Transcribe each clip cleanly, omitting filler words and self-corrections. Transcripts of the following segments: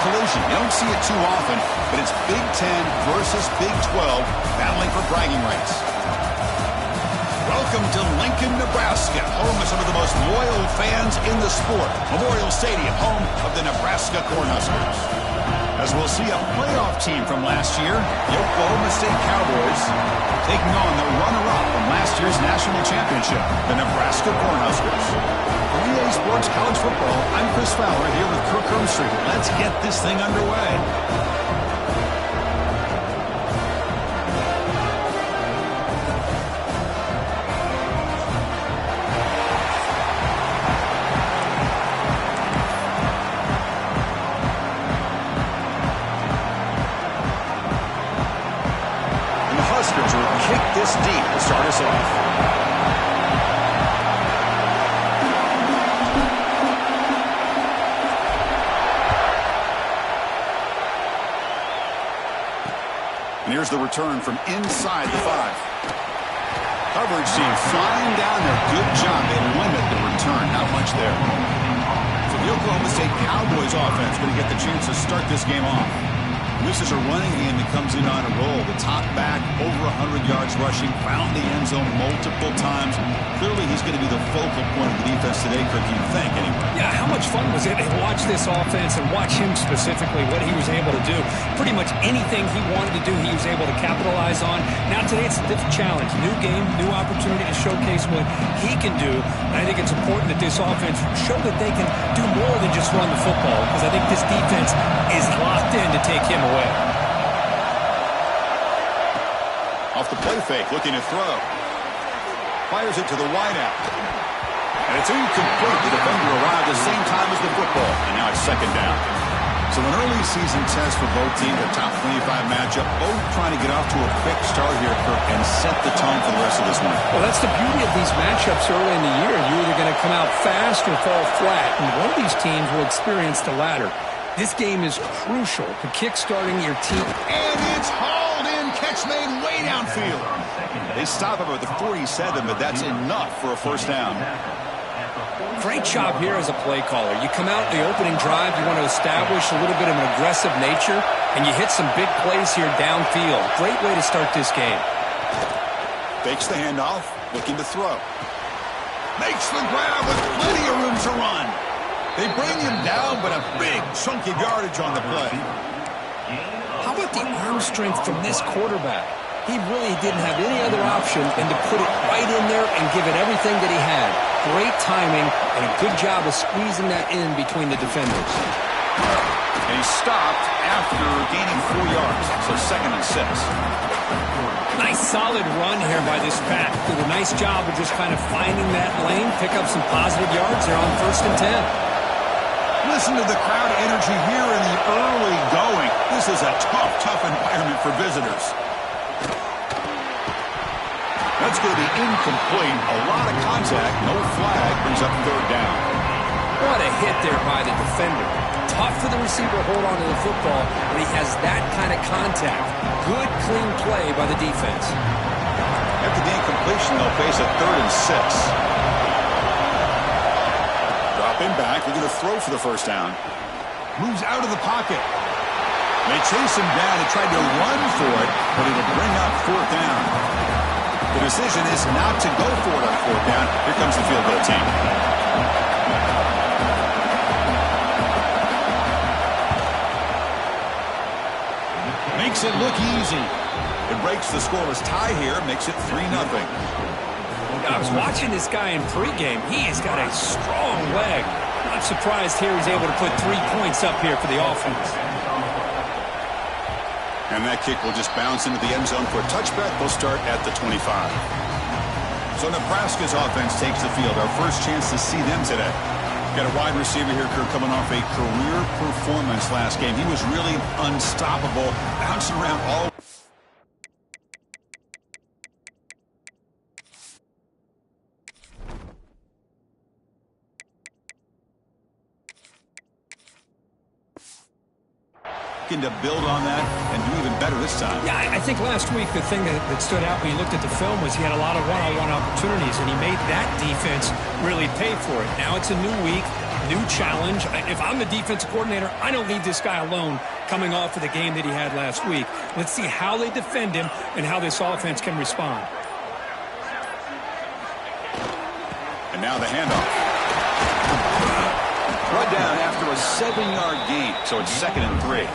collision. You don't see it too often, but it's Big 10 versus Big 12 battling for bragging rights. Welcome to Lincoln, Nebraska, home of some of the most loyal fans in the sport. Memorial Stadium, home of the Nebraska Cornhuskers. As we'll see a playoff team from last year, the Oklahoma State Cowboys, taking on the runner-up from last year's national championship, the Nebraska Cornhuskers. For EA Sports College Football, I'm Chris Fowler here with Kirk Hermstreet. Let's get this thing underway. This deep to start us off. And here's the return from inside the 5. Coverage team flying down there. Good job. They limit the return. Not much there. So the Oklahoma State Cowboys offense going to get the chance to start this game off. This is a running game that comes in on a roll. The top back, over 100 yards rushing, found the end zone multiple times. Clearly, he's going to be the focal point of the defense today, Kirk, you'd think, anyway. Yeah, how much fun was it to watch this offense and watch him specifically, what he was able to do. Pretty much anything he wanted to do, he was able to capitalize on. Now, today, it's a different challenge. New game, new opportunity to showcase what he can do. And I think it's important that this offense show that they can do more than just run the football, because I think this defense is locked in to take him away. Off the play fake, looking to throw. Fires it to the wideout. And it's incomplete. The defender arrived at the same time as the football. And now it's second down. So an early season test for both teams, a top 25 matchup. Both trying to get off to a quick start here, Kirk, and set the tone for the rest of this one. Well, that's the beauty of these matchups early in the year. You're either going to come out fast or fall flat. And one of these teams will experience the latter. This game is crucial to kick-starting your team. And it's hauled in. Catch made way downfield. They stop him at the 47, but that's enough for a first down. Great job here as a play caller. You come out in the opening drive, you want to establish a little bit of an aggressive nature, and you hit some big plays here downfield. Great way to start this game. Fakes the handoff, looking to throw. Makes the grab with plenty of room to run. They bring him down, but a big chunk of yardage on the play. How about the arm strength from this quarterback? He really didn't have any other option than to put it right in there and give it everything that he had. Great timing and a good job of squeezing that in between the defenders. And he stopped after gaining 4 yards, so 2nd and 6. Nice solid run here by this pack. Did a nice job of just kind of finding that lane, pick up some positive yards. They're on 1st and 10. Listen to the crowd energy here in the early going. This is a tough environment for visitors. That's going to be incomplete. A lot of contact. No flag. Brings up 3rd down. What a hit there by the defender. Tough for the receiver to hold on to the football when he has that kind of contact. Good, clean play by the defense. After the incompletion, they'll face a 3rd and 6. Dropping back, looking to throw for the first down. Moves out of the pocket. They chase him down and tried to run for it, but it'll bring up 4th down. The decision is not to go for it on 4th down. Here comes the field goal team. Makes it look easy. It breaks the scoreless tie here, makes it 3-0. I was watching this guy in pregame. He has got a strong leg. Not surprised here he's able to put 3 points up here for the offense. And that kick will just bounce into the end zone for a touchback. They'll start at the 25. So Nebraska's offense takes the field. Our first chance to see them today. Got a wide receiver here, Kirk, coming off a career performance last game. He was really unstoppable, bouncing around all. To build on that and do even better this time. Yeah, I think last week the thing that stood out when you looked at the film was he had a lot of one-on-one opportunities, and he made that defense really pay for it. Now it's a new week. new challenge. If I'm the defensive coordinator, I don't leave this guy alone coming off of the game that he had last week. Let's see how they defend him and how this offense can respond. And now the handoff. Brought down after a 7-yard gain, so it's 2nd and 3.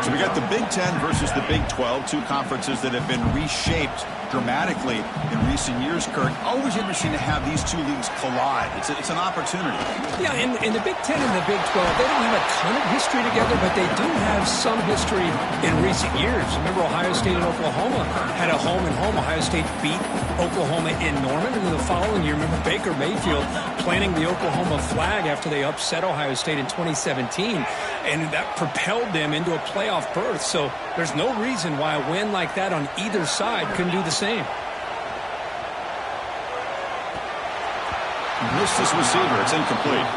So we got the Big Ten versus the Big 12, two conferences that have been reshaped dramatically in recent years, Kirk. Always interesting to have these two leagues collide. It's an opportunity. Yeah, and the Big Ten and the Big 12, they don't have a ton of history together, but they do have some history in recent years. Remember, Ohio State and Oklahoma had a home-and-home. Ohio State beat Oklahoma in Norman, and then the following year, remember Baker Mayfield planting the Oklahoma flag after they upset Ohio State in 2017, and that propelled them into a playoff berth. So there's no reason why a win like that on either side couldn't do the same. Missed this receiver. It's incomplete.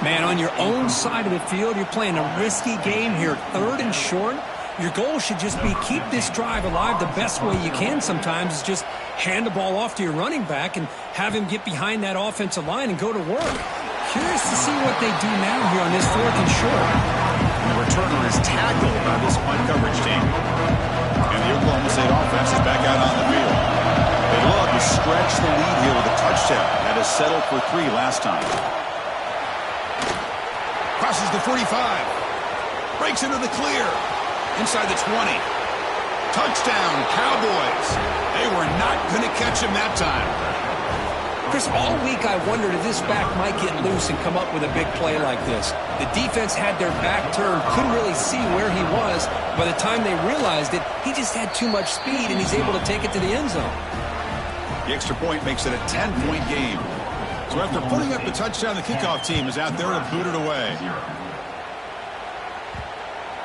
Man, on your own side of the field, you're playing a risky game here. 3rd and short. Your goal should just be keep this drive alive the best way you can sometimes is just hand the ball off to your running back and have him get behind that offensive line and go to work. Curious to see what they do now here on this 4th and short. And the returner is tackled by this punt coverage team. And the Oklahoma State offense is back out on the field. They love to stretch the lead here with a touchdown. That is settled for 3 last time. Crosses the 45. Breaks into the clear. Inside the 20. Touchdown, Cowboys. They were not going to catch him that time. Chris, all week I wondered if this back might get loose and come up with a big play like this. The defense had their back turned, couldn't really see where he was. By the time they realized it, he just had too much speed, and he's able to take it to the end zone. The extra point makes it a 10-point game. So after putting up the touchdown, the kickoff team is out there to boot it away.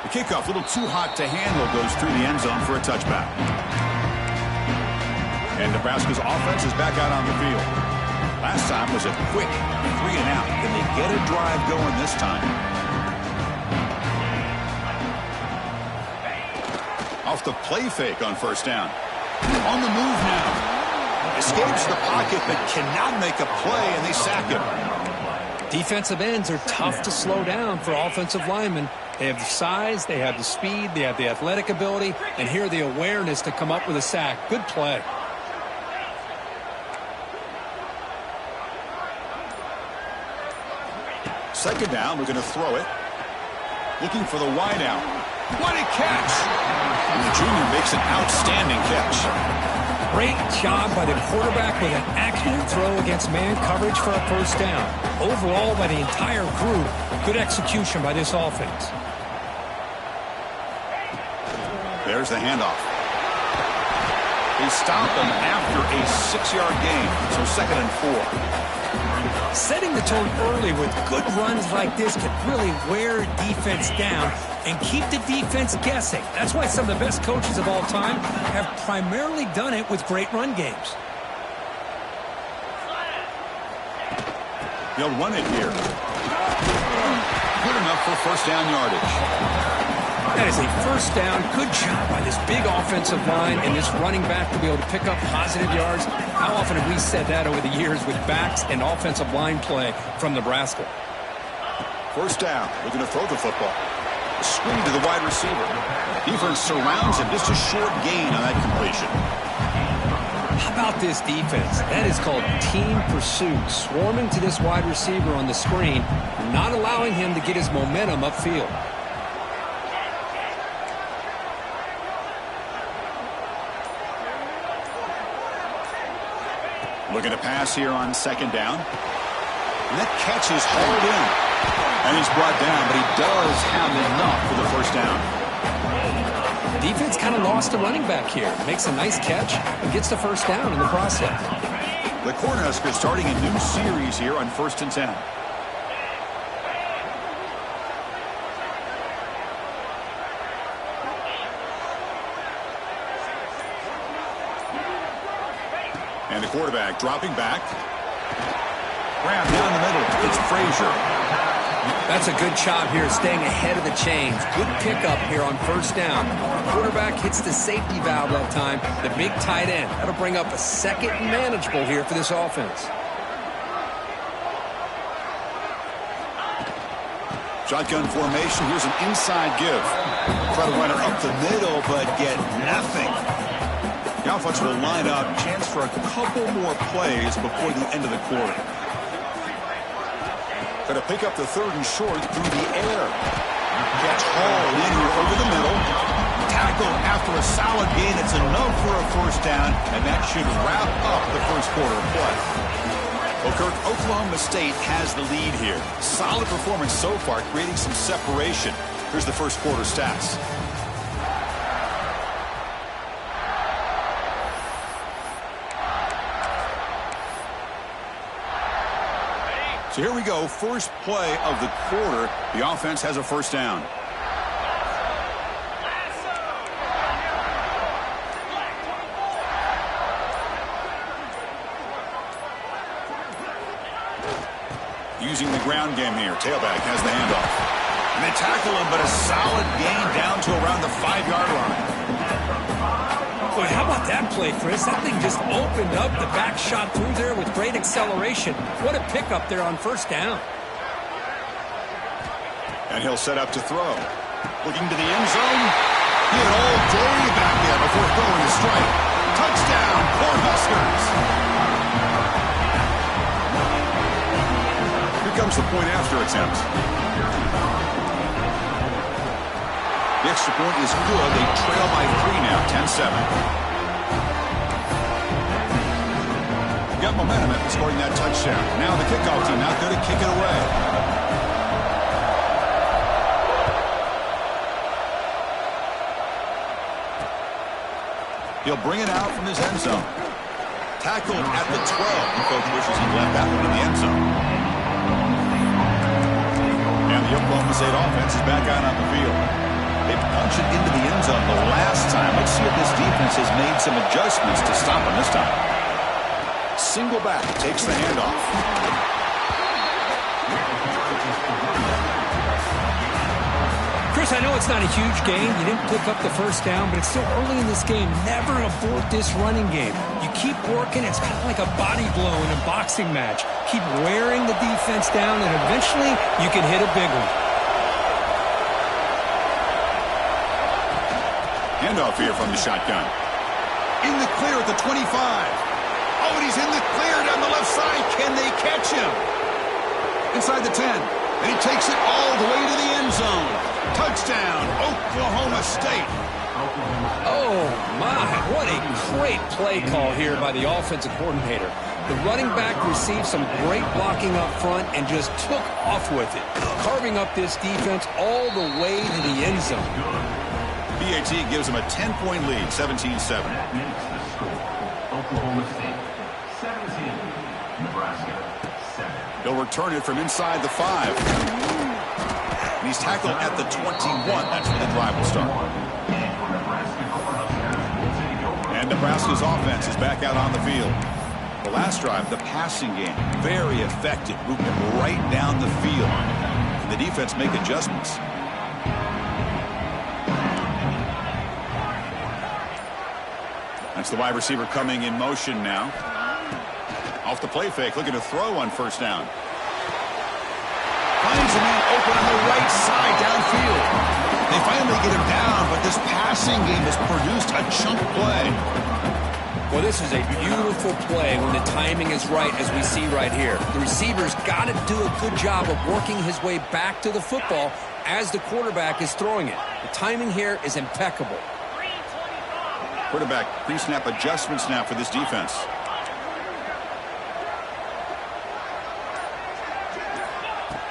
The kickoff, a little too hot to handle, goes through the end zone for a touchback. And Nebraska's offense is back out on the field. Last time was a quick 3-and-out. Can they get a drive going this time? Off the play fake on 1st down. On the move now. Escapes the pocket but cannot make a play, and they sack him. Defensive ends are tough to slow down for offensive linemen. They have the size, they have the speed, they have the athletic ability, and here the awareness to come up with a sack. Good play. Second down, we're going to throw it. Looking for the wide out. What a catch! And the junior makes an outstanding catch. Great job by the quarterback with an accurate throw against man coverage for a 1st down. Overall, by the entire group, good execution by this offense. There's the handoff. They stop him after a 6-yard gain, so 2nd and 4. Setting the tone early with good runs like this can really wear defense down and keep the defense guessing. That's why some of the best coaches of all time have primarily done it with great run games. They'll run it here. Good enough for 1st down yardage. That is a 1st down. Good job by this big offensive line and this running back to be able to pick up positive yards. How often have we said that over the years with backs and offensive line play from Nebraska? 1st down. Looking to throw the football. A screen to the wide receiver. Defense surrounds him. Just a short gain on that completion. How about this defense? That is called team pursuit. Swarming to this wide receiver on the screen, not allowing him to get his momentum upfield. Looking to pass here on 2nd down. And that catch is hauled in. And he's brought down, but he does have enough for the 1st down. Defense kind of lost a running back here. Makes a nice catch and gets the 1st down in the process. The Cornhuskers starting a new series here on 1st and 10. And the quarterback dropping back. Grab down the middle. It's Frazier. That's a good job here, staying ahead of the chains. Good pickup here on 1st down. The quarterback hits the safety valve that time. The big tight end. That'll bring up a 2nd and manageable here for this offense. Shotgun formation. Here's an inside give. Try to run it up the middle, but get nothing. The offense will line up. Chance for a couple more plays before the end of the quarter. Going to pick up the 3rd and short through the air. Catch hauled in here over the middle. Tackle after a solid gain. It's enough for a first down, and that should wrap up the first quarter of play. Well, Kirk, Oklahoma State has the lead here. Solid performance so far, creating some separation. Here's the first quarter stats. So here we go, first play of the quarter. The offense has a first down. Using the ground game here. Tailback has the handoff. And they tackle him, but a solid gain down to around the 5-yard line. Boy, how about that play, Chris? That thing just opened up. The back shot through there with great acceleration. What a pickup there on first down. And he'll set up to throw. Looking to the end zone. He had all day back there before throwing a strike. Touchdown, Cornhuskers. Here comes the point after attempt. The extra point is good. They trail by 3 now, 10-7. Got momentum after scoring that touchdown. Now the kickoff team out there to kick it away. He'll bring it out from his end zone. Tackled at the 12. The coach wishes he left that one in the end zone. And the Oklahoma State offense is back out on the field. They punched it into the end zone the last time. Let's see if this defense has made some adjustments to stop him this time. Single back takes the handoff. Chris, I know it's not a huge gain. You didn't pick up the first down, but it's still early in this game. Never abort this running game. You keep working. It's kind of like a body blow in a boxing match. Keep wearing the defense down, and eventually you can hit a big one. Handoff here from the shotgun. In the clear at the 25. Oh, and he's in the clear down the left side. Can they catch him? Inside the 10. And he takes it all the way to the end zone. Touchdown, Oklahoma State. Oh, my. What a great play call here by the offensive coordinator. The running back received some great blocking up front and just took off with it, carving up this defense all the way to the end zone. BAT gives him a 10-point lead, 17-7. Oklahoma State, 17. Nebraska, 7. He'll return it from inside the 5. And he's tackled at the 21. That's where the drive will start. And Nebraska's offense is back out on the field. The last drive, the passing game, very effective, moving it right down the field. And the defense make adjustments. That's the wide receiver coming in motion now. Off the play fake, looking to throw on first down. Finds a man open on the right side downfield. They finally get him down, but this passing game has produced a chunk play. Well, this is a beautiful play when the timing is right, as we see right here. The receiver's got to do a good job of working his way back to the football as the quarterback is throwing it. The timing here is impeccable. Quarterback pre-snap adjustments now for this defense.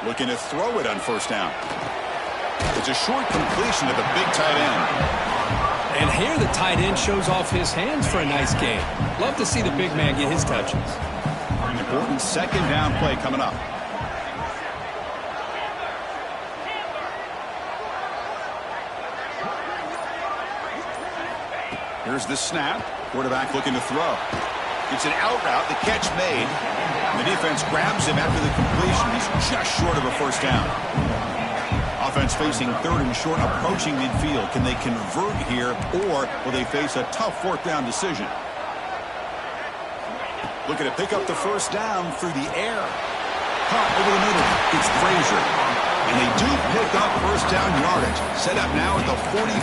Looking to throw it on first down. It's a short completion to the big tight end. And here the tight end shows off his hands for a nice gain. Love to see the big man get his touches. An important second down play coming up. Here's the snap. Quarterback looking to throw. It's an out route. The catch made. And the defense grabs him after the completion. He's just short of a first down. Offense facing 3rd and short, approaching midfield. Can they convert here, or will they face a tough 4th down decision? Looking to pick up the first down through the air. Caught over the middle. It's Frazier. And they do pick up first down yardage. Set up now at the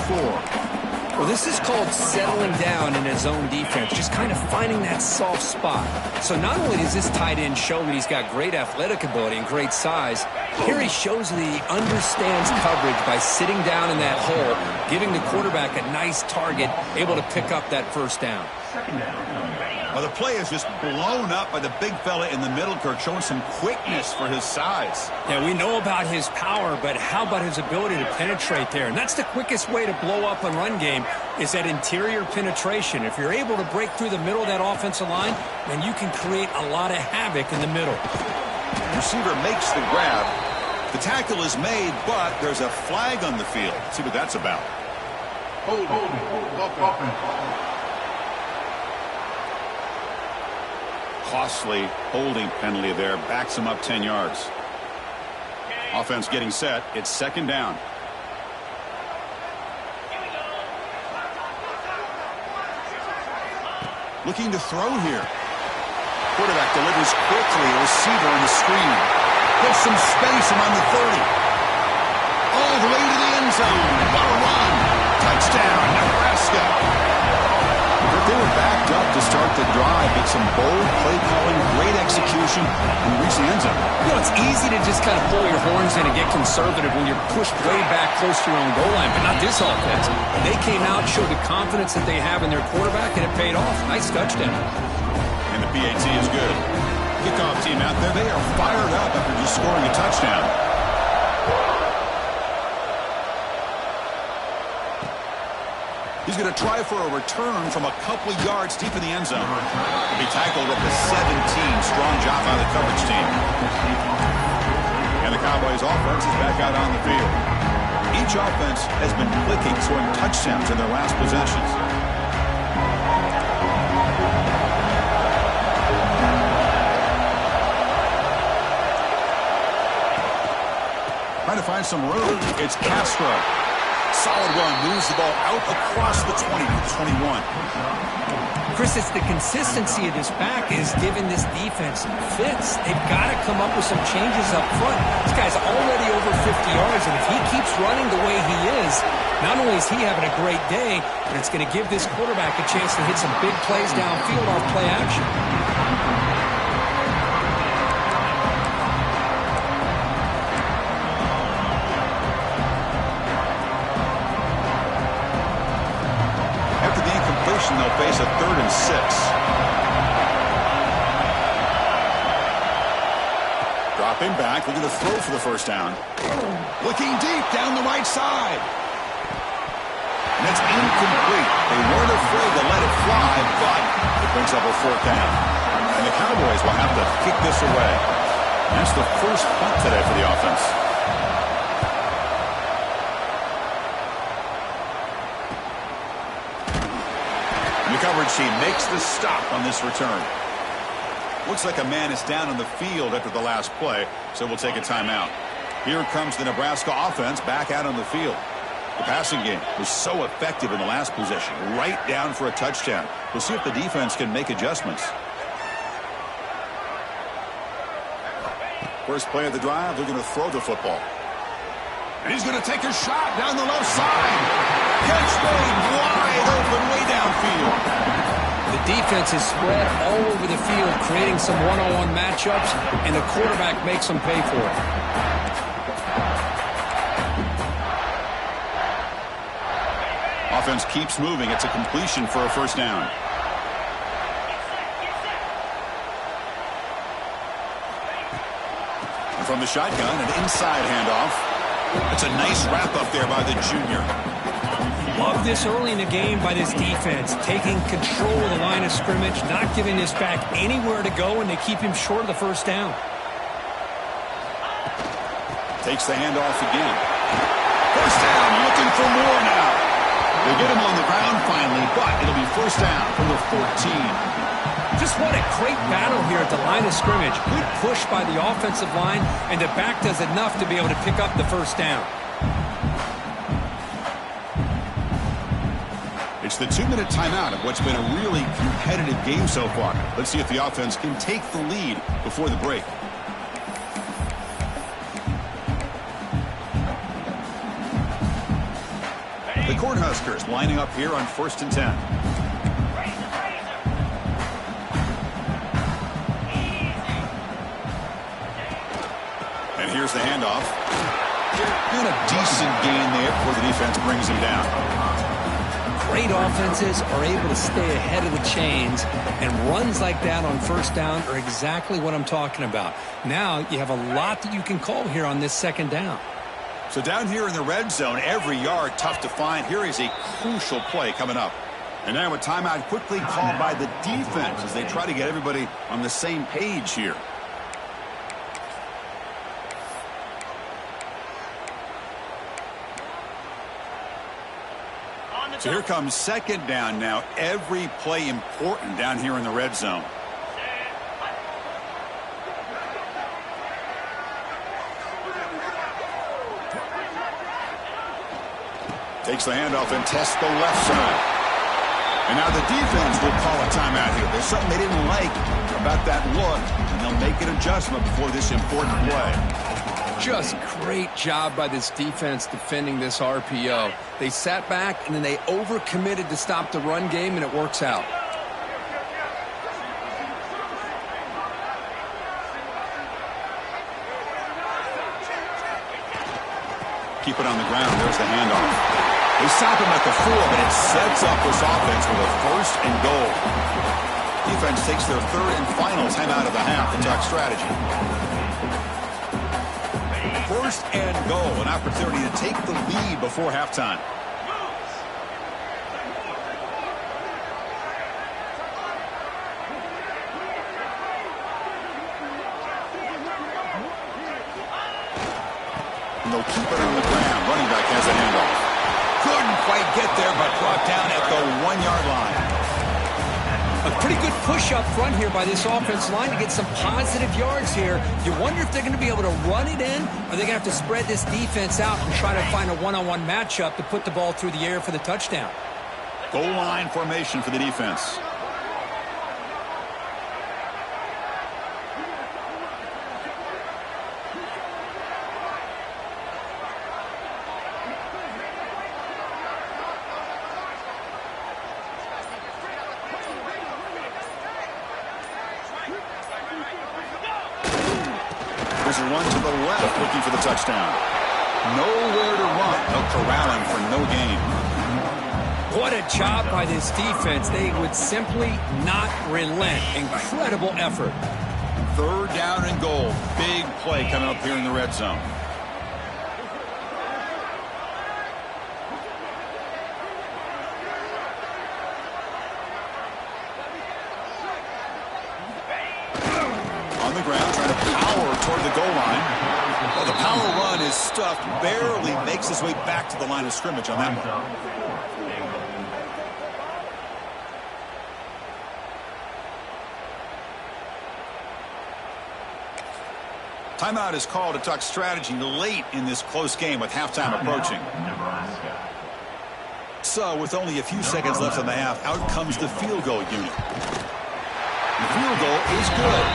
44. Well, this is called settling down in his zone defense, just kind of finding that soft spot. So not only does this tight end show that he's got great athletic ability and great size, here he shows that he understands coverage by sitting down in that hole, giving the quarterback a nice target, able to pick up that first down. Well, the play is just blown up by the big fella in the middle, Kurt, showing some quickness for his size. Yeah, we know about his power, but how about his ability to penetrate there? And that's the quickest way to blow up a run game is that interior penetration. If you're able to break through the middle of that offensive line, then you can create a lot of havoc in the middle. The receiver makes the grab. The tackle is made, but there's a flag on the field. Let's see what that's about. Hold. Costly holding penalty there. Backs him up 10 yards. Offense getting set. It's second down. Looking to throw here. Quarterback delivers quickly. A receiver in the screen. Gets some space around the 30. All the way to the end zone. What a run. Touchdown, Nebraska. They were backed up to start the drive, but some bold play calling, great execution, and reach the end zone. You know, it's easy to just kind of pull your horns in and get conservative when you're pushed way back close to your own goal line, but not this offense. They came out, showed the confidence that they have in their quarterback, and it paid off. Nice touchdown. And the PAT is good. Kickoff team out there, they are fired up after just scoring a touchdown. He's going to try for a return from a couple of yards deep in the end zone. He'll be tackled up to 17. Strong job by the coverage team. And the Cowboys offense is back out on the field. Each offense has been clicking, scoring touchdowns in their last possessions. Trying to find some room. It's Castro. Solid run, moves the ball out across the 20 to 21. Chris, it's the consistency of this back is giving this defense fits. They've got to come up with some changes up front. This guy's already over 50 yards, and if he keeps running the way he is, not only is he having a great day, but it's going to give this quarterback a chance to hit some big plays downfield off play action. They'll face a 3rd and 6. Dropping back, looking to throw for the first down. Looking deep down the right side. And it's incomplete. They weren't afraid to let it fly, but it brings up a 4th down. And the Cowboys will have to kick this away. And that's the first punt today for the offense. Coverage team makes the stop on this return. Looks like a man is down on the field after the last play, so we'll take a timeout. Here comes the Nebraska offense back out on the field. The passing game was so effective in the last possession, right down for a touchdown. We'll see if the defense can make adjustments. First play of the drive, they're going to throw the football. And he's going to take a shot down the left side. Catch made wide open way downfield. The defense is spread all over the field, creating some one-on-one matchups, and the quarterback makes them pay for it. Offense keeps moving. It's a completion for a first down. And from the shotgun, an inside handoff. It's a nice wrap-up there by the junior. Love this early in the game by this defense, taking control of the line of scrimmage, not giving this back anywhere to go, and they keep him short of the first down. Takes the handoff again. First down, looking for more now. They get him on the ground finally, but it'll be first down from the 14. Just what a great battle here at the line of scrimmage. Good push by the offensive line, and the back does enough to be able to pick up the first down. It's the 2-minute timeout of what's been a really competitive game so far. Let's see if the offense can take the lead before the break. The Cornhuskers lining up here on 1st and 10. And here's the handoff. And a decent gain there before the defense brings him down. Great offenses are able to stay ahead of the chains, and runs like that on 1st down are exactly what I'm talking about. Now you have a lot that you can call here on this 2nd down. So down here in the red zone, every yard tough to find. Here is a crucial play coming up. And now a timeout quickly called by the defense as they try to get everybody on the same page here. So here comes 2nd down now. Every play important down here in the red zone. Takes the handoff and tests the left side. And now the defense will call a timeout here. There's something they didn't like about that look, and they'll make an adjustment before this important play. Just great job by this defense defending this RPO. They sat back, and then they overcommitted to stop the run game, and it works out. Keep it on the ground. There's the handoff. They stop him at the 4, but it sets up this offense with a 1st and goal. Defense takes their 3rd and final timeout of the half to talk strategy. 1st and goal, an opportunity to take the lead before halftime. And they'll keep it on the ground. Running back has a handoff. Couldn't quite get there, but brought down at the 1-yard line. A pretty good push up front here by this offense line to get some positive yards here. You wonder if they're going to be able to run it in, or they're going to have to spread this defense out and try to find a one-on-one matchup to put the ball through the air for the touchdown. Goal line formation for the defense. There's a run to the left looking for the touchdown. Nowhere to run. They'll corral him for no gain. What a job by this defense. They would simply not relent. Incredible effort. 3rd down and goal. Big play coming up here in the red zone. On the ground, trying to power toward the goal line. Well, the power run is stuffed. Barely makes his way back to the line of scrimmage on that one. Timeout is called to talk strategy late in this close game with halftime approaching. So with only a few seconds left in the half, out comes the field goal unit. The field goal is good.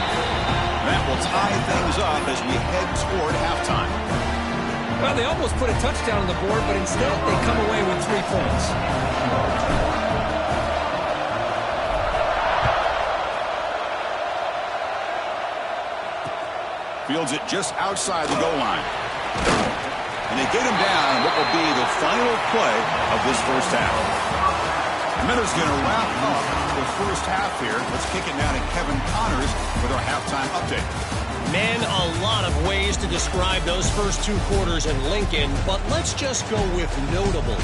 That will tie things up as we head toward halftime. Well, they almost put a touchdown on the board, but instead they come away with 3 points. Fields it just outside the goal line. And they get him down on what will be the final play of this 1st half. Miller's going to wrap up the 1st half here. Let's kick it now to Kevin Connors with our halftime update. Man, a lot of ways to describe those first 2 quarters in Lincoln, but let's just go with notable.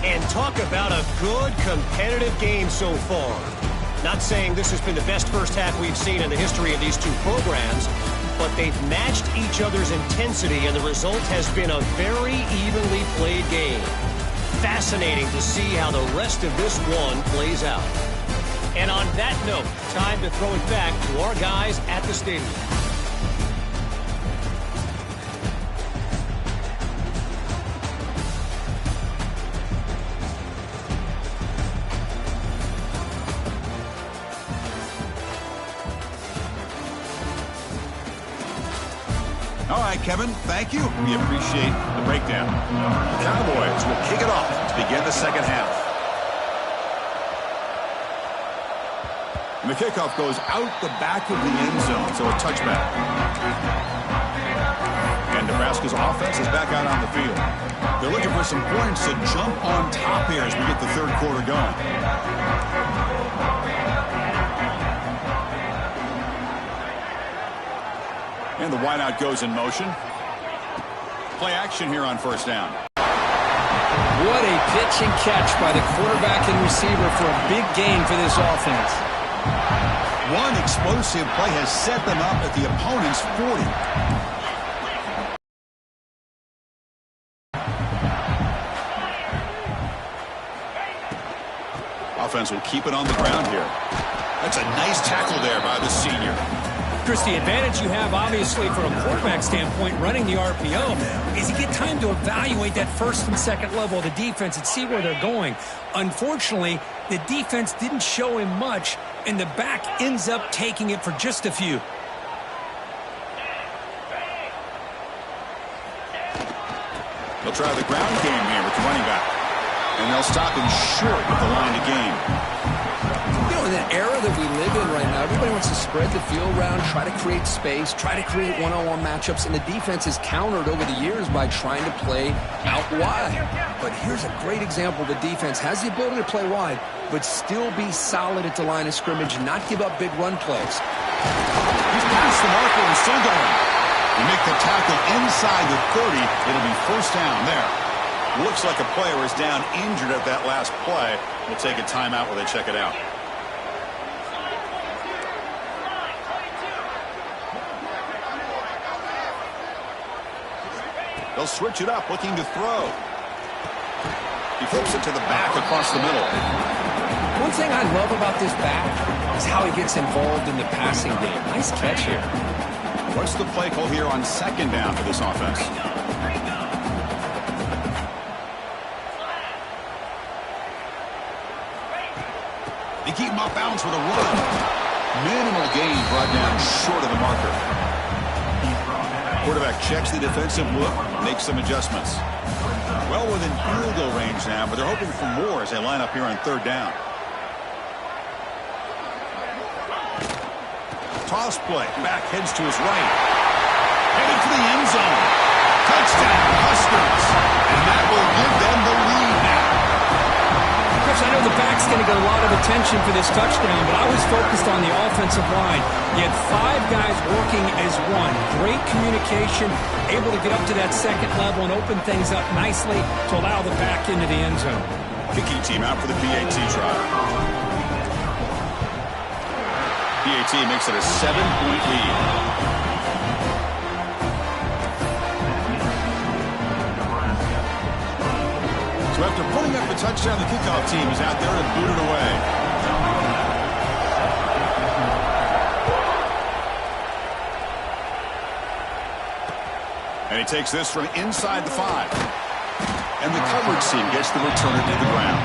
And talk about a good competitive game so far. Not saying this has been the best first half we've seen in the history of these 2 programs, but they've matched each other's intensity, and the result has been a very evenly played game. Fascinating to see how the rest of this one plays out. And on that note, time to throw it back to our guys at the stadium. All right, Kevin, thank you. We appreciate the breakdown. The Cowboys will kick it off to begin the second half. And the kickoff goes out the back of the end zone, so a touchback. And Nebraska's offense is back out on the field. They're looking for some points to jump on top here as we get the third quarter going. And the wideout goes in motion. Play action here on first down. What a pitch and catch by the quarterback and receiver for a big gain for this offense. One explosive play has set them up at the opponent's 40. Offense will keep it on the ground here. That's a nice tackle there by the senior. Chris, the advantage you have, obviously, from a quarterback standpoint, running the RPO, is you get time to evaluate that first and second level of the defense and see where they're going. Unfortunately, the defense didn't show him much, and the back ends up taking it for just a few. They'll try the ground game here with the running back. And they'll stop him short at the line of game. You know, in the era that we live in right now, everybody wants to spread the field around, try to create space, try to create one-on-one matchups, and the defense is countered over the years by trying to play out wide. But here's a great example. The defense has the ability to play wide, but still be solid at the line of scrimmage and not give up big run plays. He's past the marker and still going. You make the tackle inside the 30, it'll be first down there. Looks like a player is down injured at that last play. We'll take a timeout while they check it out. They'll switch it up, looking to throw. He flips it to the back across the middle. One thing I love about this back is how he gets involved in the passing game. Nice catch here. What's the play call here on second down for this offense? They keep him off balance with a run. Minimal gain brought down short of the marker. Quarterback checks the defensive look, makes some adjustments. Well within field goal range now, but they're hoping for more as they line up here on third down. Toss play. Back heads to his right. Headed for the end zone. Touchdown, Huskers. And that will give them the lead now. Chris, I know the back's going to get a lot of attention for this touchdown, but I was focused on the offensive line. You had 5 guys working as one. Great communication, able to get up to that second level and open things up nicely to allow the back into the end zone. Kicking team out for the PAT try. PAT makes it a 7-point lead. So after putting up a touchdown, the kickoff team is out there to boot it away. And he takes this from inside the 5. And the coverage team gets the returner to the ground.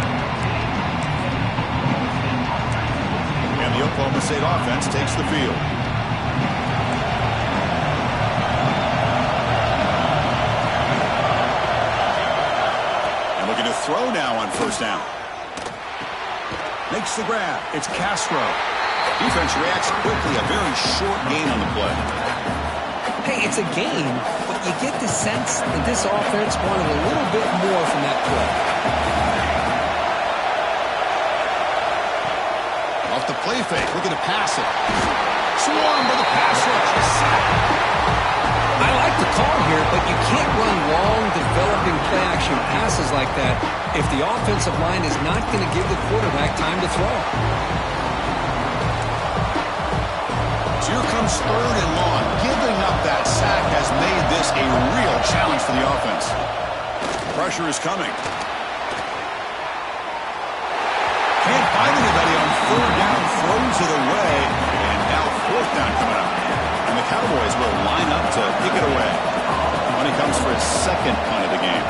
And the Oklahoma State offense takes the field. And looking to throw now on first down. Makes the grab. It's Castro. Defense reacts quickly. A very short gain on the play. Hey, it's a game, but you get the sense that this offense wanted a little bit more from that play. Off the play fake, looking to pass it. Swarm with a pass rush. I like the call here, but you can't run long, developing play-action passes like that if the offensive line is not going to give the quarterback time to throw. So here comes third and long. Giving up that sack has made this a real challenge for the offense. Pressure is coming. Can't find anybody on third down. Throws it away. And now fourth down coming up. And the Cowboys will line up to pick it away. When he comes for his second punt of the game.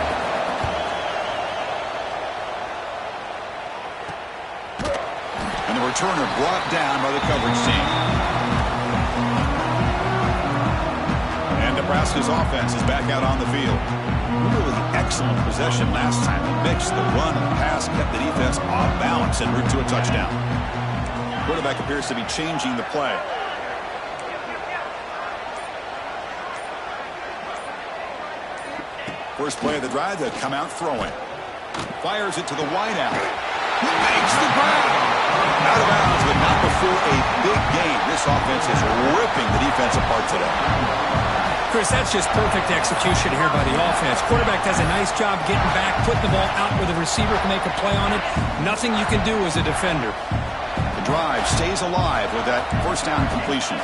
And the returner brought down by the coverage team. And Nebraska's offense is back out on the field. really excellent possession last time. The mix, the run, and the pass kept the defense off balance en route to a touchdown. Quarterback appears to be changing the play. First play of the drive, they'll come out throwing. Fires it to the wideout. He makes the grab. Out of bounds, but not before a big gain. This offense is ripping the defense apart today. Chris, that's just perfect execution here by the offense. Quarterback does a nice job getting back, putting the ball out where the receiver can make a play on it. Nothing you can do as a defender. The drive stays alive with that first down completion.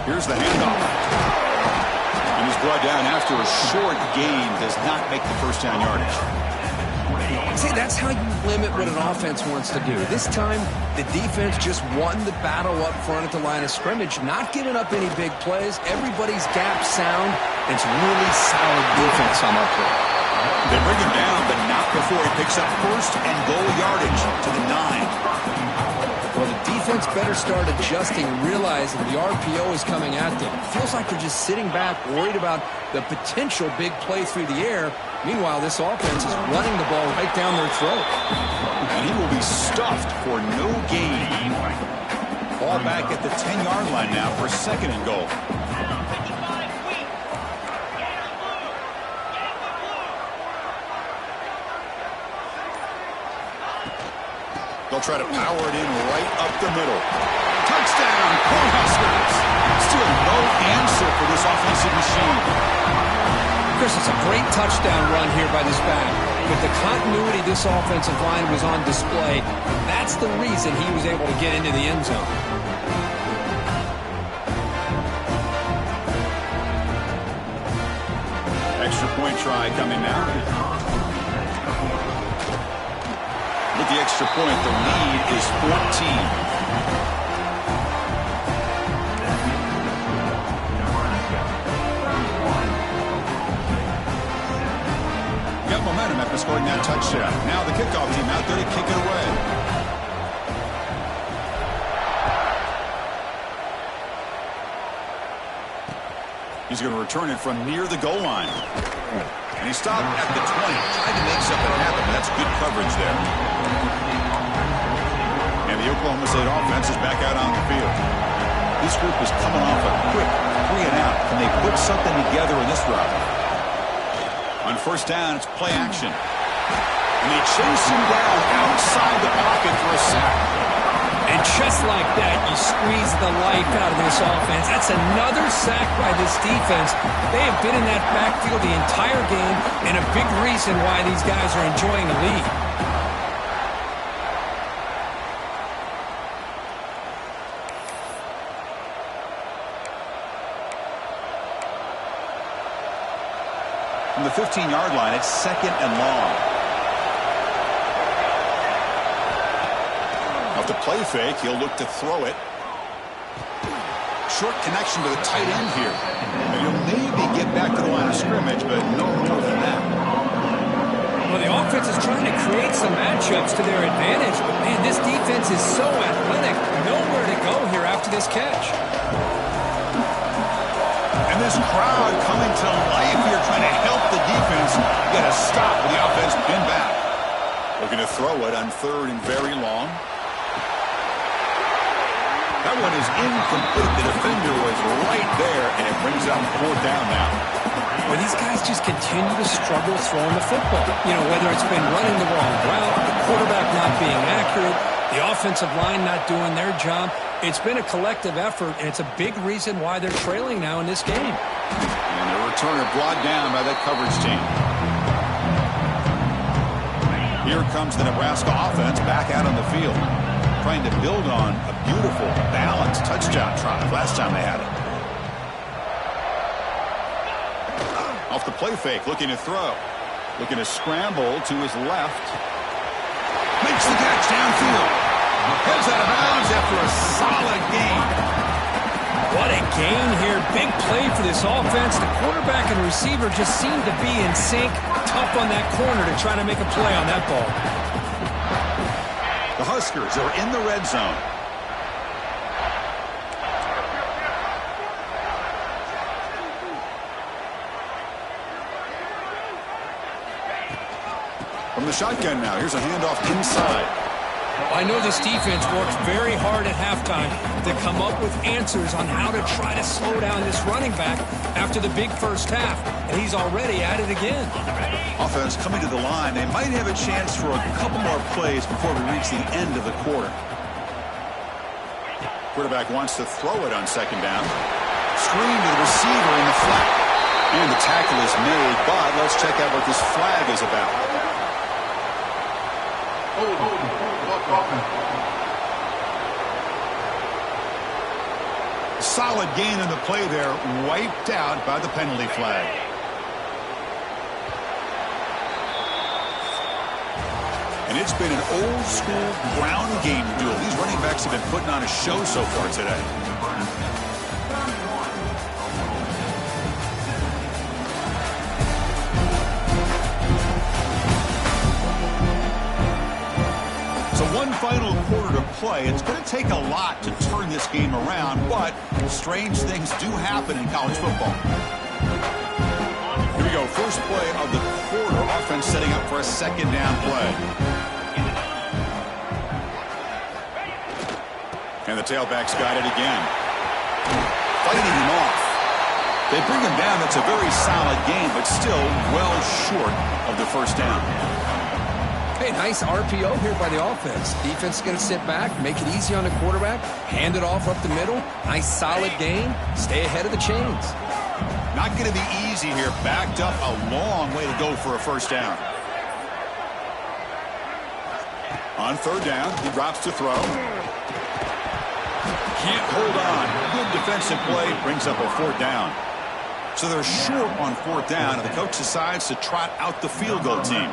Here's the handoff. And he's brought down after a short gain. Does not make the first down yardage. See, that's how you limit what an offense wants to do. This time, the defense just won the battle up front at the line of scrimmage, not giving up any big plays. Everybody's gap sound. It's really solid defense on that play. They bring him down, but not before he picks up first and goal yardage to the 9. Well, the defense better start adjusting, realizing the RPO is coming at them. Feels like they're just sitting back, worried about the potential big play through the air. Meanwhile, this offense is running the ball right down their throat. And he will be stuffed for no gain. Ball back at the 10-yard line now for second and goal. They'll try to power it in right up the middle. Touchdown, Cornhuskers. Still no answer for this offensive machine. Chris, it's a great touchdown run here by this back. With the continuity this offensive line was on display, that's the reason he was able to get into the end zone. Extra point try coming now. With the extra point, the lead is 14. Got momentum after scoring that touchdown. Now the kickoff team out there to kick it away. He's going to return it from near the goal line. And he stopped at the 20, trying to make something happen. That's good coverage there. And the Oklahoma State offense is back out on the field. This group is coming off a quick 3-and-out. Can they put something together in this route? On first down, it's play action. And they chase him down outside the pocket for a sack. And just like that, you squeeze the life out of this offense. That's another sack by this defense. They have been in that backfield the entire game, and a big reason why these guys are enjoying the lead. From the 15-yard line, it's second and long. Off the play fake, he'll look to throw it. Short connection to the tight end here. And he'll maybe get back to the line of scrimmage, but no more than that. Well, the offense is trying to create some matchups to their advantage, but man, this defense is so athletic. Nowhere to go here after this catch. And this crowd coming to life here, trying to help the defense. You got to stop with the offense pinned back. Looking to throw it on third and very long. That one is incomplete. The defender was right there, and it brings up fourth down now. Well, these guys just continue to struggle throwing the football. You know, whether it's been running the wrong route, the quarterback not being accurate, the offensive line not doing their job. It's been a collective effort, and it's a big reason why they're trailing now in this game. And the returner brought down by that coverage team. Here comes the Nebraska offense back out on the field, trying to build on a beautiful, balanced touchdown drive last time they had it. Off the play fake, looking to throw. Looking to scramble to his left. Makes the catch downfield. Goes out of bounds after a solid gain. What a gain here. Big play for this offense. The quarterback and receiver just seem to be in sync. Tough on that corner to try to make a play on that ball. The Huskers are in the red zone. From the shotgun now, here's a handoff inside. I know this defense works very hard at halftime to come up with answers on how to try to slow down this running back after the big first half, and he's already at it again. Offense coming to the line. They might have a chance for a couple more plays before we reach the end of the quarter. Quarterback wants to throw it on second down. Screen to the receiver in the flat. And the tackle is made, but let's check out what this flag is about. Solid gain in the play there, wiped out by the penalty flag. And it's been an old school ground game duel. These running backs have been putting on a show so far today. So one final quarter to play. It's going to take a lot to turn this game around, but strange things do happen in college football. Here we go. First play of the quarter. Offense setting up for a second down play. And the tailback's got it again. Fighting him off. They bring him down. That's a very solid game, but still well short of the first down. Hey, nice RPO here by the offense. Defense is going to sit back, make it easy on the quarterback, hand it off up the middle. Nice solid gain. Stay ahead of the chains. Not going to be easy here. Backed up a long way to go for a first down. On third down, he drops to throw. Can't hold on. Good defensive play. Brings up a fourth down. So they're short on fourth down, and the coach decides to trot out the field goal team.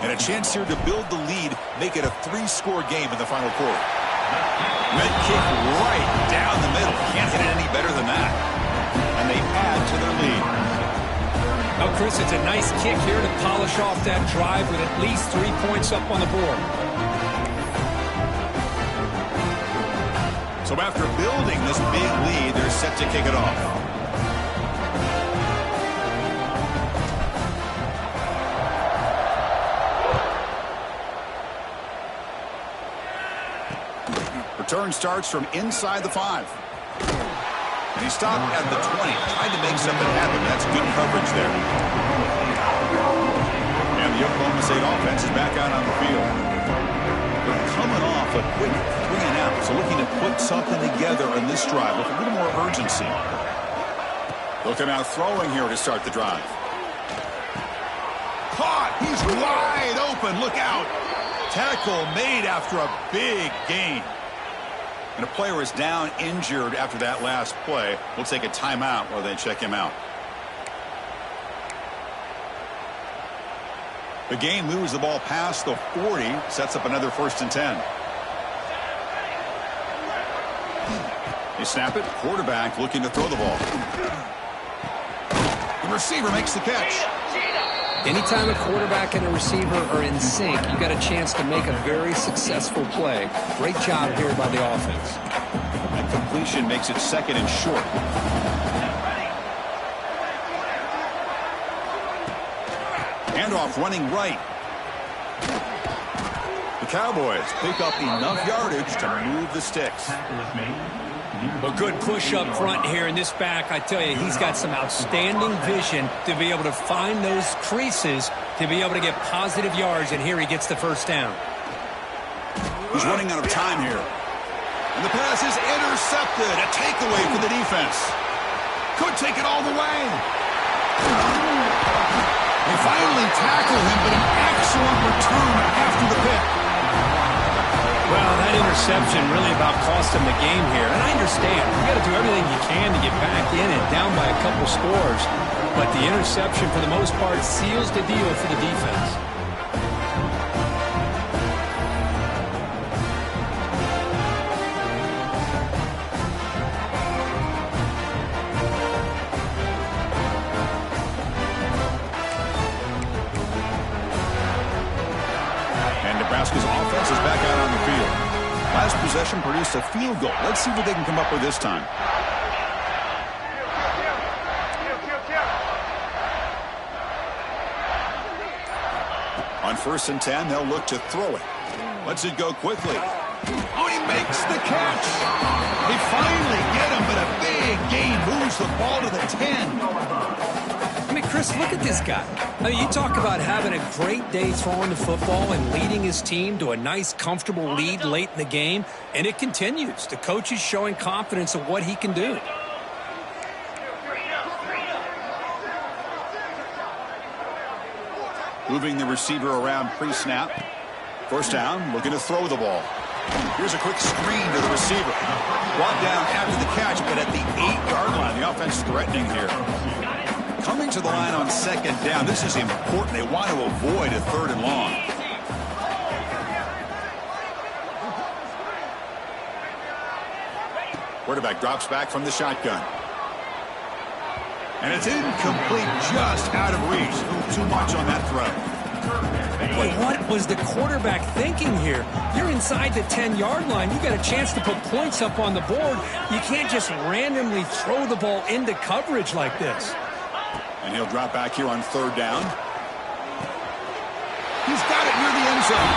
And a chance here to build the lead, make it a 3-score game in the final quarter. Red kick right down the middle. Can't hit it any better than that. And they add to their lead. Now, Chris, it's a nice kick here to polish off that drive with at least 3 points up on the board. So after building this big lead, they're set to kick it off. Return starts from inside the 5. And he stopped at the 20. Tried to make something happen. That's good coverage there. And the Oklahoma State offense is back out on the field. They're coming off a quick 3-and-out. So looking to put something together in this drive with a little more urgency. They'll come out throwing here to start the drive. Caught! He's wide open. Look out! Tackle made after a big gain. And a player is down injured after that last play. We'll take a timeout while they check him out. The game moves the ball past the 40, sets up another 1st and 10. They snap it. Quarterback looking to throw the ball. The receiver makes the catch. Anytime a quarterback and a receiver are in sync, you got a chance to make a very successful play. Great job here by the offense. That completion makes it 2nd and short. Handoff running right. The Cowboys pick up enough yardage to move the sticks. A good push up front here in this back. I tell you, he's got some outstanding vision to be able to find those creases to be able to get positive yards, and here he gets the first down. He's running out of time here. And the pass is intercepted. A takeaway for the defense. Could take it all the way. They finally tackle him, but an excellent return after the pick. Well, that interception really about cost him the game here. And I understand. You got to do everything you can to get back in and down by a couple scores. But the interception, for the most part, seals the deal for the defense. Nebraska's offense is back out on the field. Last possession produced a field goal. Let's see what they can come up with this time. On On 1st and 10, they'll look to throw it. Lets it go quickly. Oh, he makes the catch. They finally get him, but a big gain moves the ball to the 10. I mean, Chris, look at this guy. I mean, you talk about having a great day throwing the football and leading his team to a nice, comfortable lead late in the game, and it continues. The coach is showing confidence of what he can do. Moving the receiver around pre-snap. 1st down, looking to throw the ball. Here's a quick screen to the receiver. Brought down after the catch, but at the 8-yard line. The offense threatening here. Coming to the line on 2nd down. This is important. They want to avoid a 3rd and long. Quarterback drops back from the shotgun. And it's incomplete, just out of reach. A little too much on that throw. Boy, what was the quarterback thinking here? You're inside the 10-yard line. You got a chance to put points up on the board. You can't just randomly throw the ball into coverage like this. And he'll drop back here on 3rd down. He's got it near the end zone.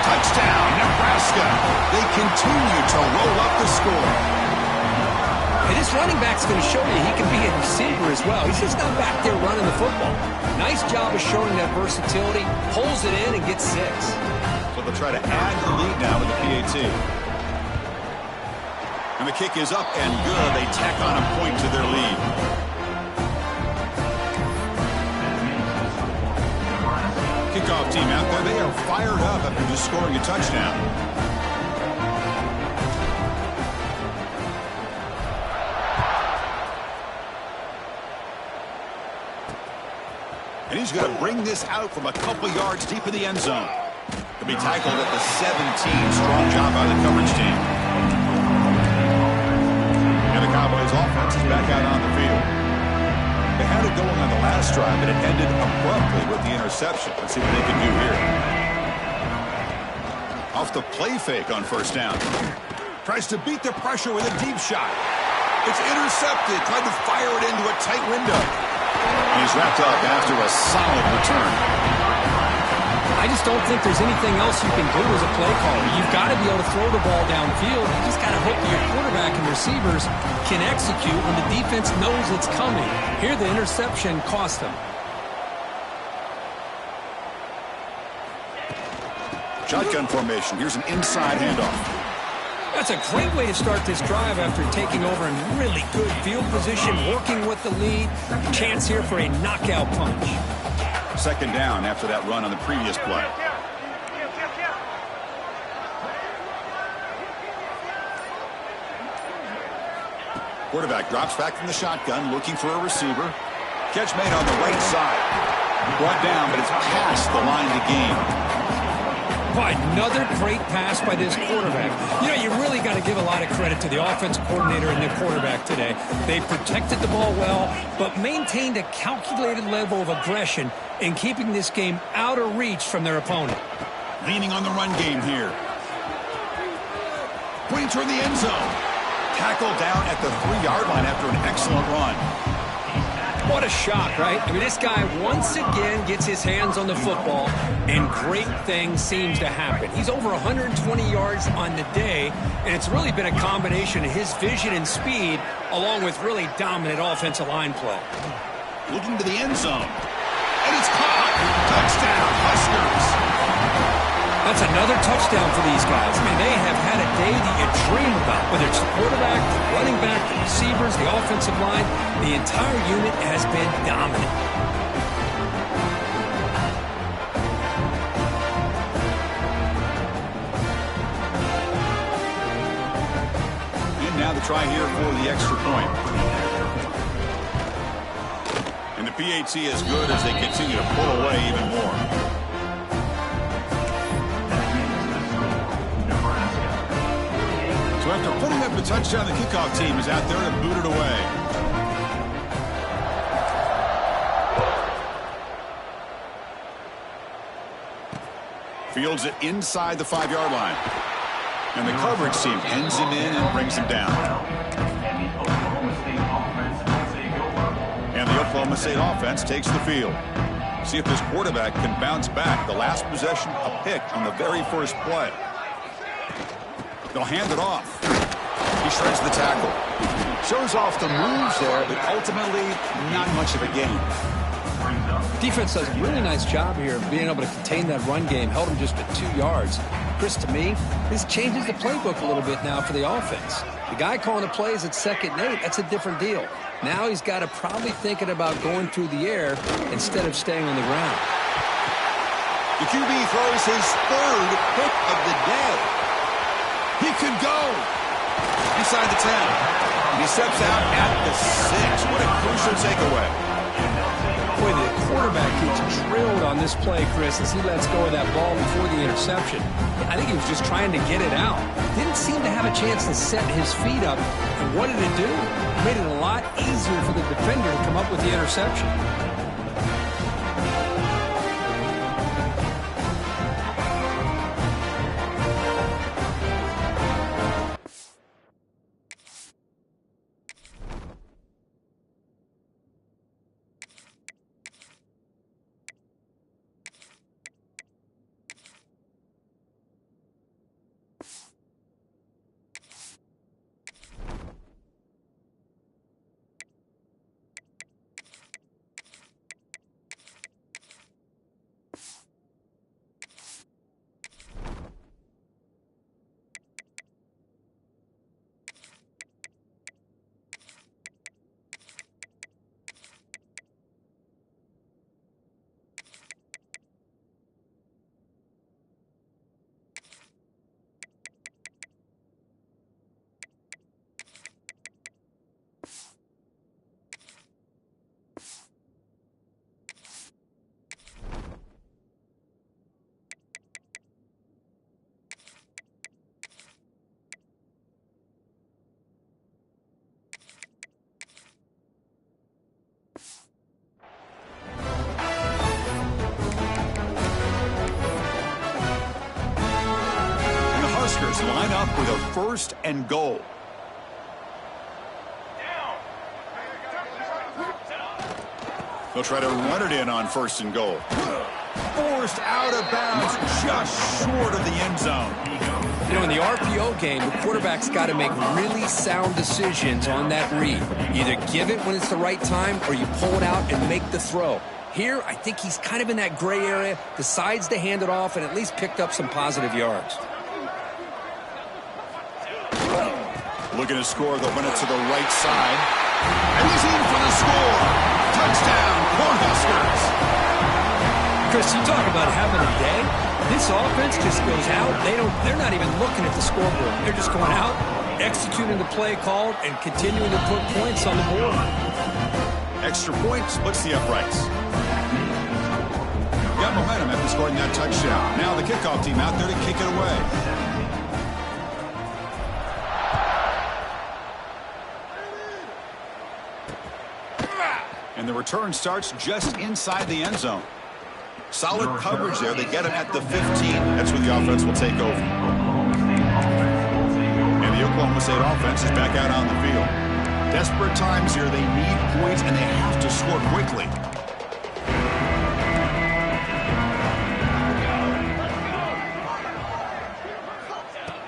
Touchdown, Nebraska. They continue to roll up the score. And this running back's going to show you he can be a receiver as well. He's just not back there running the football. Nice job of showing that versatility. Pulls it in and gets 6. So they'll try to add the lead now with the PAT. And the kick is up and good. They tack on a point to their lead. Kickoff team out there. They are fired up after just scoring a touchdown. And he's going to bring this out from a couple yards deep in the end zone. He'll be tackled at the 17. Strong job by the coverage team. And the Cowboys offense is back out on the field. They had it going on the last drive, but it ended abruptly with the interception. Let's see what they can do here. Off the play fake on 1st down. Tries to beat the pressure with a deep shot. It's intercepted. Tried to fire it into a tight window. He's wrapped up after a solid return. I just don't think there's anything else you can do as a play caller. You've got to be able to throw the ball downfield. You just got to hope that your quarterback and receivers can execute when the defense knows it's coming. Here, the interception cost them. Shotgun formation. Here's an inside handoff. That's a great way to start this drive after taking over in really good field position, working with the lead. Chance here for a knockout punch. 2nd down after that run on the previous play. Quarterback drops back from the shotgun, looking for a receiver. Catch made on the right side. Brought down, but it's past the line of the game. Another great pass by this quarterback. You know, you really got to give a lot of credit to the offensive coordinator and the quarterback today. They protected the ball well, but maintained a calculated level of aggression in keeping this game out of reach from their opponent. Leaning on the run game here. Pointing toward the end zone. Tackle down at the 3-yard line after an excellent run. What a shock, right? I mean, this guy once again gets his hands on the football, and great things seems to happen. He's over 120 yards on the day, and it's really been a combination of his vision and speed, along with really dominant offensive line play. Looking to the end zone. And it's caught. Touchdown, Huskers. That's another touchdown for these guys. I mean, they have had a day that you dream about, whether it's the quarterback, the running back, the receivers, the offensive line. The entire unit has been dominant. And now the try here for the extra point. And the PAT is good as they continue to pull away even more. So after putting up a touchdown, the kickoff team is out there to boot it away. Fields it inside the 5-yard line. And the coverage team pins him in and brings him down. And the Oklahoma State offense takes the field. See if this quarterback can bounce back. The last possession, a pick on the very first play. They'll hand it off. He shreds the tackle. Shows off the moves there, but ultimately not much of a gain. Defense does a really nice job here of being able to contain that run game. Held him just at 2 yards. Chris, to me, this changes the playbook a little bit now for the offense. The guy calling the plays at 2nd and 8, that's a different deal. Now he's got to probably thinking about going through the air instead of staying on the ground. The QB throws his 3rd pick of the day. He could go inside the 10. He steps out at the 6. What a crucial takeaway. Boy, the quarterback gets drilled on this play, Chris, as he lets go of that ball before the interception. I think he was just trying to get it out. Didn't seem to have a chance to set his feet up. And what did it do? It made it a lot easier for the defender to come up with the interception. Line up with a 1st and goal. They'll try to run it in on 1st and goal. Forced out of bounds, just short of the end zone. You know, in the RPO game, the quarterback's got to make really sound decisions on that read. Either give it when it's the right time or you pull it out and make the throw. Here, I think he's kind of in that gray area, decides to hand it off and at least picked up some positive yards. Looking to score, they'll run it to the right side. And he's in for the score. Touchdown, Cornhuskers. Chris, you talk about having a day. This offense just goes out. They're not even looking at the scoreboard. They're just going out, executing the play called, and continuing to put points on the board. Extra point splits the uprights. Got momentum after scoring that touchdown. Now the kickoff team out there to kick it away. And the return starts just inside the end zone. Solid coverage there. They get him at the 15. That's where the offense will take over. And the Oklahoma State offense is back out on the field. Desperate times here. They need points, and they have to score quickly.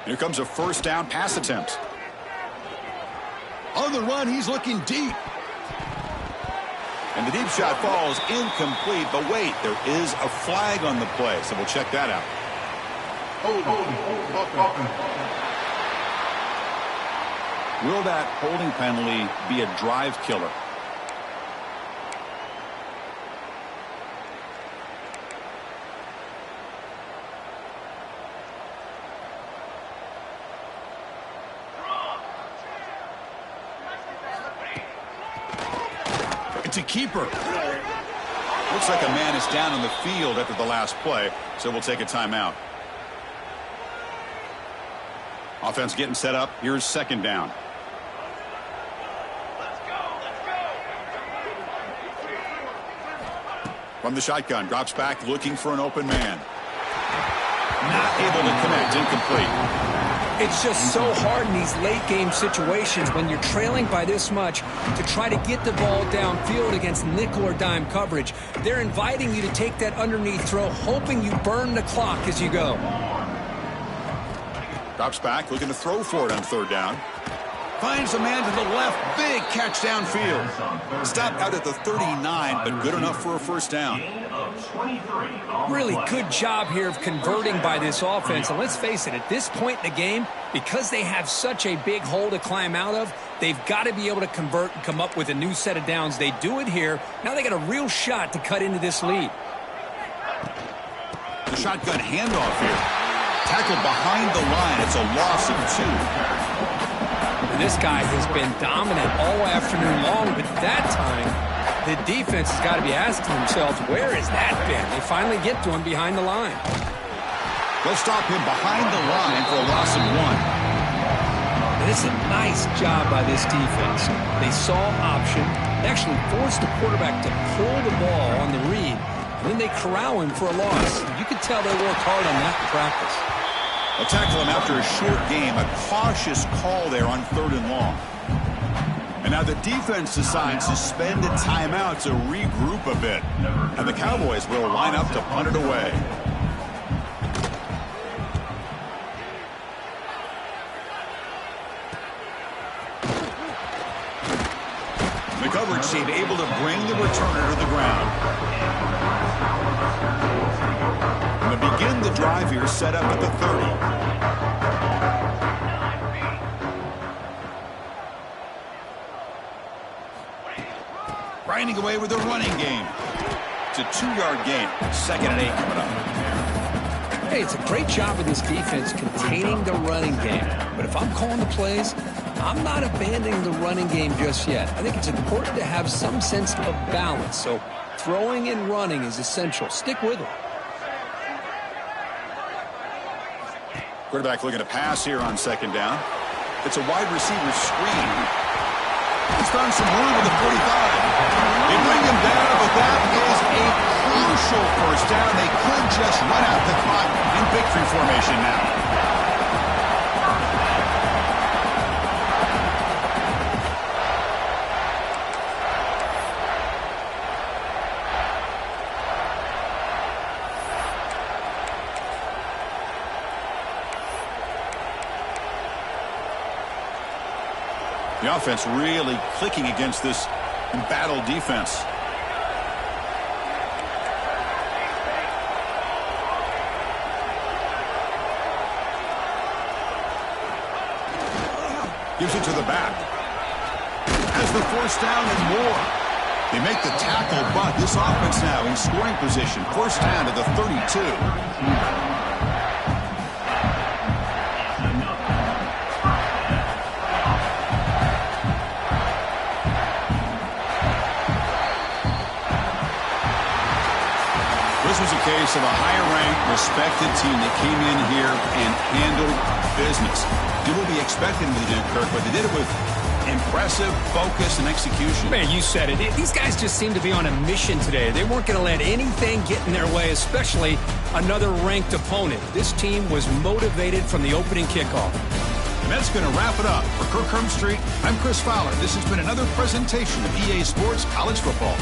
Here comes a 1st down pass attempt. On the run, he's looking deep. And the deep shot falls incomplete. But wait, there is a flag on the play, so we'll check that out. Will that holding penalty be a drive killer? It's a keeper. Looks like a man is down on the field after the last play, so we'll take a timeout. Offense getting set up. Here's 2nd down. From the shotgun, drops back, looking for an open man. Not able to connect, incomplete. It's just so hard in these late-game situations when you're trailing by this much to try to get the ball downfield against nickel or dime coverage. They're inviting you to take that underneath throw, hoping you burn the clock as you go. Drops back, looking to throw for it on third down. Finds a man to the left. Big catch downfield. Stopped out at the 39, but good enough for a first down. Really good job here of converting by this offense. And let's face it, at this point in the game, because they have such a big hole to climb out of, they've got to be able to convert and come up with a new set of downs. They do it here. Now they got a real shot to cut into this lead. The shotgun handoff here. Tackled behind the line. It's a loss of 2. This guy has been dominant all afternoon long, but that time, the defense has got to be asking themselves, where has that been? They finally get to him behind the line. They'll stop him behind the line for a loss of 1. This is a nice job by this defense. They saw option, they actually forced the quarterback to pull the ball on the read, and then they corral him for a loss. You could tell they worked hard on that in practice. They'll tackle him after a short game. A cautious call there on 3rd and long. And now the defense decides to spend a timeout to regroup a bit. And the Cowboys will line up to punt it away. The coverage team able to bring the returner to the ground. And to begin the drive here, set up at the 30. Grinding away with the running game. It's a 2-yard gain. 2nd and 8 coming up. Hey, it's a great job of this defense containing the running game. But if I'm calling the plays, I'm not abandoning the running game just yet. I think it's important to have some sense of balance. So throwing and running is essential. Stick with it. Quarterback looking to pass here on 2nd down. It's a wide receiver screen. He's found some room at the 45. They bring him down, but that is a crucial first down. They could just run out the clock in victory formation now. The offense really clicking against this embattled defense. Gives it to the back. Has the first down and more. They make the tackle, but this offense now in scoring position. First down to the 32. This was a case of a higher-ranked, respected team that came in here and handled business. Did what we expected them to do, Kirk, but they did it with impressive focus and execution. Man, you said it. These guys just seem to be on a mission today. They weren't going to let anything get in their way, especially another ranked opponent. This team was motivated from the opening kickoff. And that's going to wrap it up. For Kirk Street, I'm Chris Fowler. This has been another presentation of EA Sports College Football.